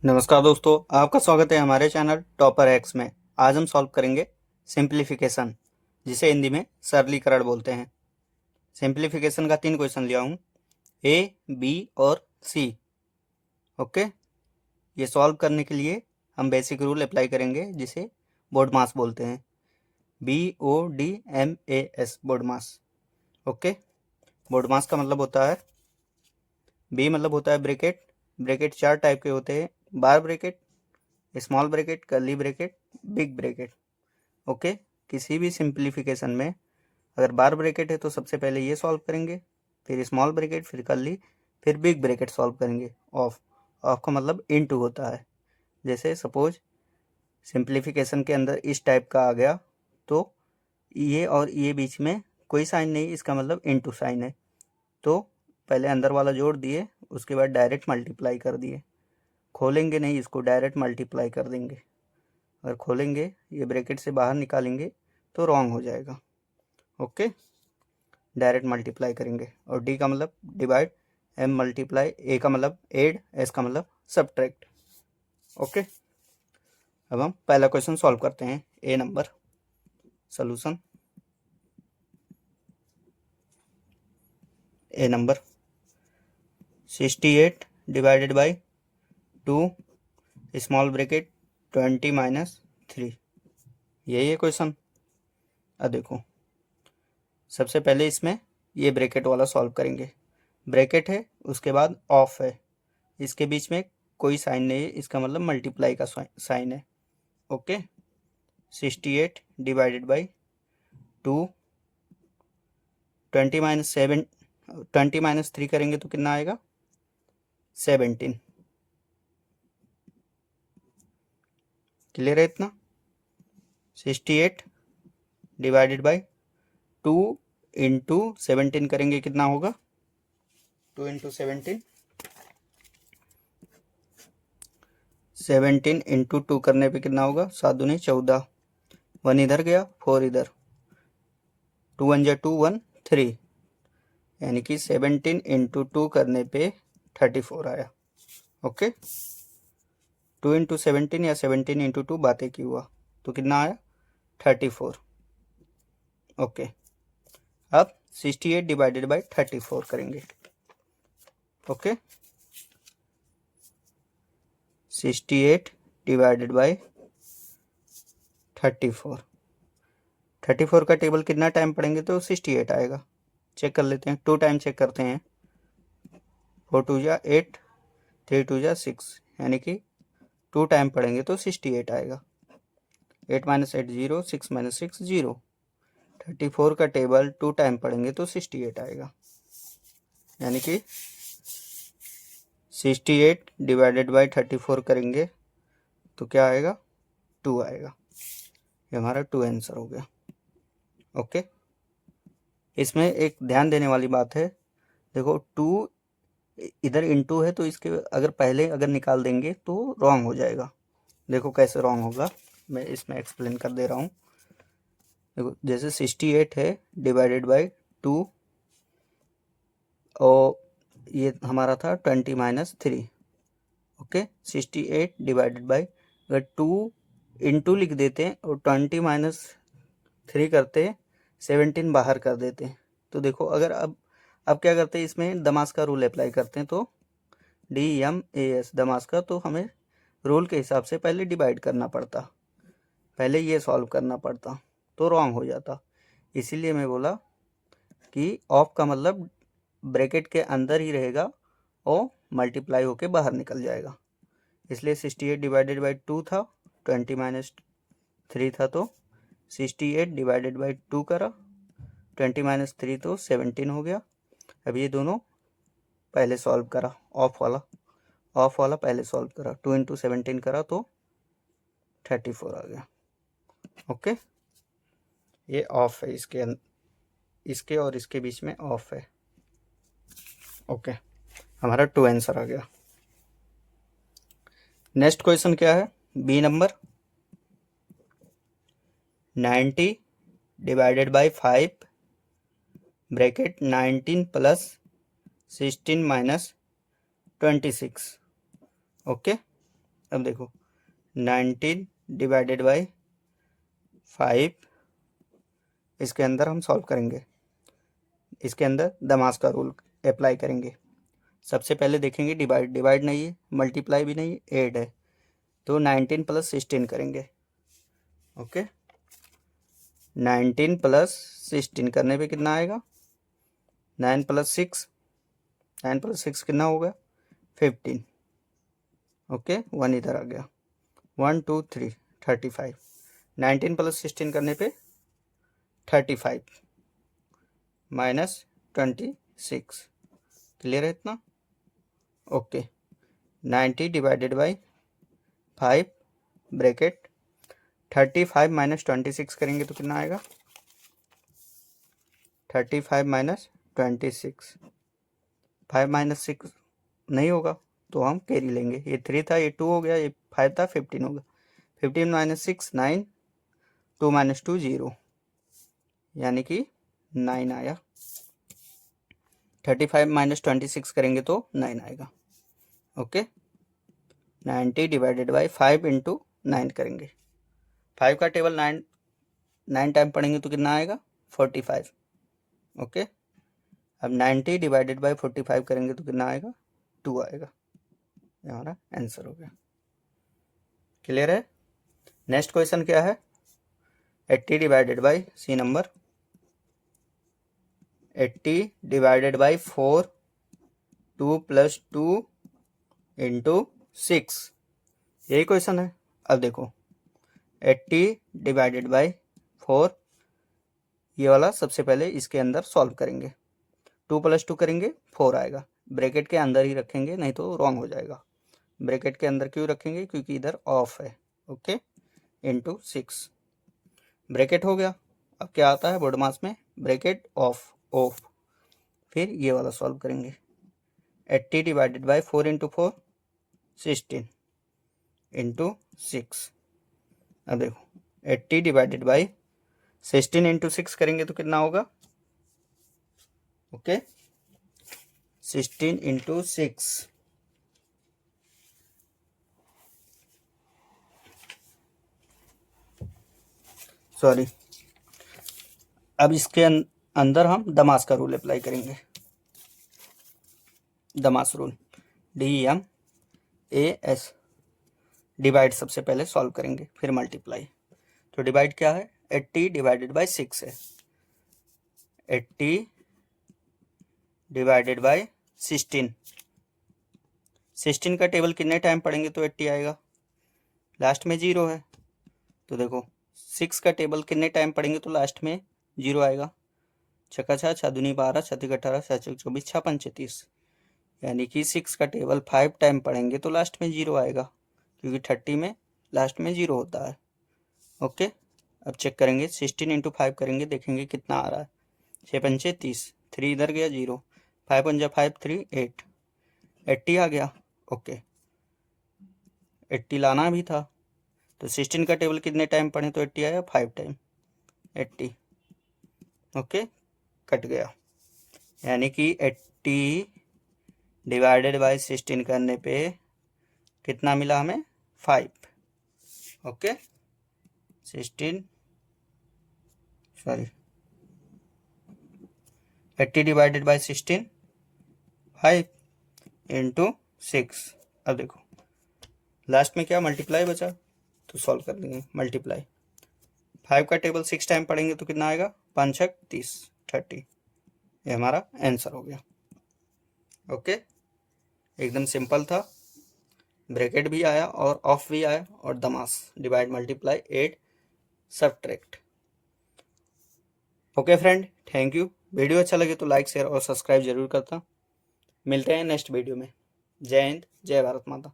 नमस्कार दोस्तों, आपका स्वागत है हमारे चैनल टॉपर एक्स में। आज हम सॉल्व करेंगे सिंप्लीफिकेशन, जिसे हिंदी में सरलीकरण बोलते हैं। सिंप्लीफिकेशन का 3 क्वेश्चन लिया हूँ, ए, बी और सी। ओके, ये सॉल्व करने के लिए हम बेसिक रूल अप्लाई करेंगे, जिसे बोर्ड मास बोलते हैं। BODMAS, बोर्ड मास। ओके, बोर्ड मास का मतलब होता है, बी मतलब होता है ब्रैकेट। ब्रैकेट 4 टाइप के होते हैं, bar bracket, small bracket, curly bracket, big bracket. Okay, किसी भी सिंप्लीफिकेशन में अगर बार ब्रैकेट है तो सबसे पहले ये सॉल्व करेंगे, फिर स्मॉल ब्रैकेट, फिर कर्ली, फिर बिग ब्रैकेट सॉल्व करेंगे। ऑफ ऑफ का मतलब इनटू होता है। जैसे सपोज सिंप्लीफिकेशन के अंदर इस टाइप का आ गया तो ये और ये बीच में कोई साइन नहीं, इसका मतलब इनटू साइन है। तो पहले अंदर वाला जोड़ दिए, उसके बाद डायरेक्ट मल्टीप्लाई कर दिए। खोलेंगे नहीं, इसको डायरेक्ट मल्टीप्लाई कर देंगे। अगर खोलेंगे, ये ब्रैकेट से बाहर निकालेंगे तो रॉन्ग हो जाएगा। ओके, डायरेक्ट मल्टीप्लाई करेंगे। और डी का मतलब डिवाइड, एम मल्टीप्लाई, ए का मतलब एड, एस का मतलब सब्ट्रैक्ट। ओके, अब हम पहला क्वेश्चन सॉल्व करते हैं। A number solution. A number 68 divided by 2 small bracket 20 minus 3। यही है क्वेश्चन। अब देखो, सबसे पहले इसमें ये ब्रैकेट वाला सॉल्व करेंगे। ब्रैकेट है, उसके बाद ऑफ है, इसके बीच में कोई साइन नहीं है, इसका मतलब मल्टीप्लाई का साइन है। ओके, 68 डिवाइडेड बाई 2, 20 माइनस 3 करेंगे तो कितना आएगा, 17। क्लियर है इतना। 68 डिवाइडेड बाई 2 इंटू 17 करेंगे, कितना होगा, 2 इंटू 17 इंटू 2 करने पे कितना होगा, 7 दूनी 14, 1 इधर गया, 4 इधर, 2 1 जा 2 1 3, यानी कि 17 इंटू 2 करने पे 34 आया। ओके, 2 इंटू 17 या 17 इंटू 2 बातें की हुआ, तो कितना आया, 34। ओके, अब 68 डिवाइडेड बाई 34 करेंगे। Okay, 68 divided by 34। 34 का टेबल कितना टाइम पढ़ेंगे तो 68 आएगा। चेक कर लेते हैं, 2 टाइम चेक करते हैं। 4 2 जा 8, 3 2 जा 6, यानी कि 2 टाइम पढ़ेंगे तो 68 आएगा। 8 माइनस 8 0, 6 माइनस 6 0। 34 का टेबल 2 टाइम पढ़ेंगे तो 68 आएगा, यानी कि 68 डिवाइडेड बाई 34 करेंगे तो क्या आएगा, 2 आएगा। ये हमारा 2 आंसर हो गया। ओके, इसमें एक ध्यान देने वाली बात है, देखो 2 इधर इंटू है तो इसके अगर पहले अगर निकाल देंगे तो रॉन्ग हो जाएगा। देखो कैसे रॉन्ग होगा, मैं इसमें एक्सप्लेन कर दे रहा हूँ। देखो, जैसे 68 है डिवाइडेड बाई 2, और ये हमारा था 20 माइनस 3। ओके, 68 डिवाइडेड बाई, अगर 2 इंटू लिख देते हैं और 20 माइनस 3 करते हैं, 17 बाहर कर देते हैं, तो देखो अगर अब क्या करते हैं, इसमें दमास का रूल अप्लाई करते हैं। तो DMAS दमास का, तो हमें रूल के हिसाब से पहले डिवाइड करना पड़ता, पहले ये सॉल्व करना पड़ता, तो रॉन्ग हो जाता। इसीलिए मैं बोला कि ऑफ का मतलब ब्रैकेट के अंदर ही रहेगा और मल्टीप्लाई होके बाहर निकल जाएगा। इसलिए 68 डिवाइडेड बाई 2 था, 20 माइनस 3 था, तो 68 डिवाइडेड बाई 2 करा, 20 माइनस 3 तो 17 हो गया। अब ये दोनों पहले सॉल्व करा, ऑफ वाला पहले सॉल्व करा, 2 इंटू 17 करा तो 34 आ गया। ओके, ये ऑफ है, इसके और इसके बीच में ऑफ है। ओके, हमारा 2 आंसर आ गया। नेक्स्ट क्वेश्चन क्या है, B number 90 divided by 5 bracket 19 plus 16 minus 26। Okay, अब देखो 19 डिवाइडेड बाई 5, इसके अंदर हम सॉल्व करेंगे, इसके अंदर दमास का रूल अप्लाई करेंगे। सबसे पहले देखेंगे डिवाइड नहीं है, मल्टीप्लाई भी नहीं है, ऐड है, तो 19 प्लस 16 करेंगे। ओके, 19 प्लस 16 करने पे कितना आएगा, 9 प्लस 6, 9 प्लस 6 कितना हो गया 15। ओके, 1 इधर आ गया, 1 2 3 35। 19 प्लस 16 करने पे 35 माइनस 26। क्लियर है इतना? Okay, 90 divided by 5 bracket 35 minus 26 करेंगे तो कितना आएगा, 35 माइनस 26। 5 माइनस 6 नहीं होगा तो हम कैरी लेंगे, ये 3 था, ये 2 हो गया, ये 5 था, 15 होगा। 15 माइनस 6 9, 2 माइनस 2 0, यानी कि 9 आया। 35 माइनस 26 करेंगे तो 9 आएगा। ओके, 90 डिवाइडेड बाई 5 इंटू 9 करेंगे, 5 का टेबल 9 टाइम पढ़ेंगे तो कितना आएगा 45। ओके, अब 90 डिवाइडेड बाई 45 करेंगे तो कितना आएगा 2 आएगा। ये हमारा आंसर हो गया। क्लियर है? नेक्स्ट क्वेश्चन क्या है, 80 divided by C number 80 divided by 4, 2 plus 2 into 6, यही क्वेश्चन है। अब देखो 80 डिवाइडेड बाई 4, ये वाला सबसे पहले इसके अंदर सॉल्व करेंगे, 2 प्लस 2 करेंगे 4 आएगा, ब्रैकेट के अंदर ही रखेंगे नहीं तो रॉन्ग हो जाएगा। ब्रैकेट के अंदर क्यों रखेंगे, क्योंकि इधर ऑफ है। ओके, इंटू 6, ब्रैकेट हो गया। अब क्या आता है बोर्ड मास में, ब्रैकेट ऑफ। फिर ये वाला सॉल्व करेंगे, 80 डिवाइडेड बाई 4 इंटू 4 16 इंटू 6। अब देखो 80 डिवाइडेड बाई 16 इंटू 6 करेंगे तो कितना होगा, ओके 16 इंटू 6, सॉरी, अब इसके अंदर हम दमास का रूल अप्लाई करेंगे। दमास रूल DEMAS, डिवाइड सबसे पहले सॉल्व करेंगे फिर मल्टीप्लाई। तो डिवाइड क्या है, 80 डिवाइडेड बाई 6 है, 80 डिवाइडेड बाई 16। 16 का टेबल कितने टाइम पढ़ेंगे तो 80 आएगा, लास्ट में 0 है। तो देखो 6 का टेबल कितने टाइम पढ़ेंगे तो लास्ट में 0 आएगा। छक्का 6, 6 दूनी 12, 6 तिक 18, 6 चौक 24, 6 पंच 30, यानी कि 6 का टेबल 5 टाइम पढ़ेंगे तो लास्ट में 0 आएगा, क्योंकि 30 में लास्ट में 0 होता है। ओके, अब चेक करेंगे 16 इंटू 5 करेंगे, देखेंगे कितना आ रहा है, 6 पंचे 30, 3 इधर गया 0, 5 पंजा 5 3 8, 80 आ गया। ओके, 80 लाना भी था, तो 16 का टेबल कितने टाइम पढ़े तो 80 आया, 5 टाइम 80। ओके, कट गया, यानी कि 80 डिवाइडेड बाई 16 करने पे कितना मिला हमें 5। Okay, 16 sorry 80 divided by 16 5 into 6। अब देखो लास्ट में क्या मल्टीप्लाई बचा, तो सॉल्व कर देंगे मल्टीप्लाई। 5 का टेबल 6 टाइम पढ़ेंगे तो कितना आएगा, 5 6 30 30, ये हमारा आंसर हो गया। ओके, एकदम सिंपल था, ब्रैकेट भी आया और ऑफ भी आया और दमास, divide multiply add subtract. Okay friend, thank you. Video अच्छा लगे तो लाइक शेयर और सब्सक्राइब जरूर करता। मिलते हैं नेक्स्ट वीडियो में। जय हिंद, जय भारत माता।